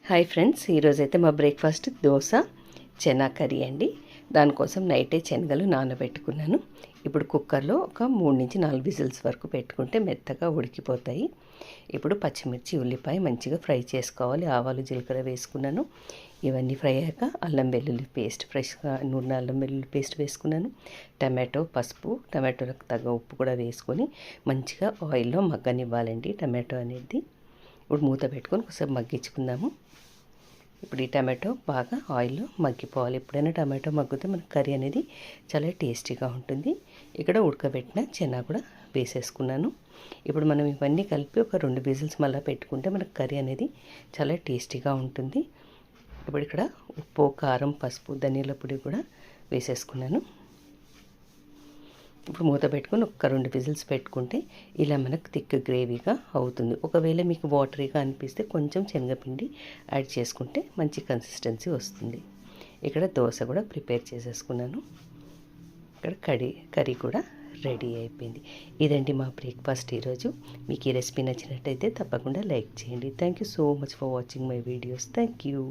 Hi friends, ఈరోజైతే మా breakfast dosa chana curry అండి. దానికోసం నైటే శనగలు నానబెట్టుకున్నాను. ఇప్పుడు కుక్కర్లో ఒక 3-4 విజిల్స్ వరకు పెట్టుకుంటే మెత్తగా ఉడికిపోతాయి. ఇప్పుడు పచ్చిమిర్చి, ఉల్లిపాయ మంచిగా ఫ్రై చేసుకోవాలి. ఆవాలు, జీలకర్ర వేసుకున్నాను. ఇవన్నీ ఫ్రై అయ్యాక అల్లం వెల్లుల్లి పేస్ట్, ఫ్రెష్గా నూనె అల్లం వెల్లుల్లి పేస్ట్ వేసుకున్నాను. టమాటో, పసుపు, టమాటోలకు తగ్గ ఉప్పు కూడా వేసుకొని మంచిగా ఆయిల్లో మగ్గనివ్వాలండి టమాటో అనేది. ఇప్పుడు మూత పెట్టుకొని ఒకసారి మగ్గించుకుందాము. ఇప్పుడు ఈ టమాటో బాగా ఆయిల్లో మగ్గిపోవాలి. ఎప్పుడైనా టమాటో మగ్గితే మన కర్రీ అనేది చాలా టేస్టీగా ఉంటుంది. ఇక్కడ ఉడకబెట్టిన చెనా కూడా వేసేసుకున్నాను. ఇప్పుడు మనం ఇవన్నీ కలిపి ఒక 2 విజిల్స్ మళ్ళీ పెట్టుకుంటే మనకు కర్రీ అనేది చాలా టేస్టీగా ఉంటుంది. ఇప్పుడు ఇక్కడ ఉప్పు, కారం, పసుపు, ధనియాల పొడి కూడా వేసేసుకున్నాను. ఇప్పుడు మూత పెట్టుకొని ఒక 2 విజిల్స్ పెట్టుకుంటే ఇలా మనకు థిక్ గ్రేవీగా అవుతుంది. ఒకవేళ మీకు వాటరీగా అనిపిస్తే కొంచెం శనగపిండి యాడ్ చేసుకుంటే మంచి కన్సిస్టెన్సీ వస్తుంది. ఇక్కడ దోశ కూడా ప్రిపేర్ చేసేసుకున్నాను. ఇక్కడ కర్రీ కూడా రెడీ అయిపోయింది. ఇదండి మా బ్రేక్ఫాస్ట్ ఈరోజు. మీకు ఈ రెసిపీ నచ్చినట్టయితే తప్పకుండా లైక్ చేయండి. Thank you so much for watching my videos. Thank you.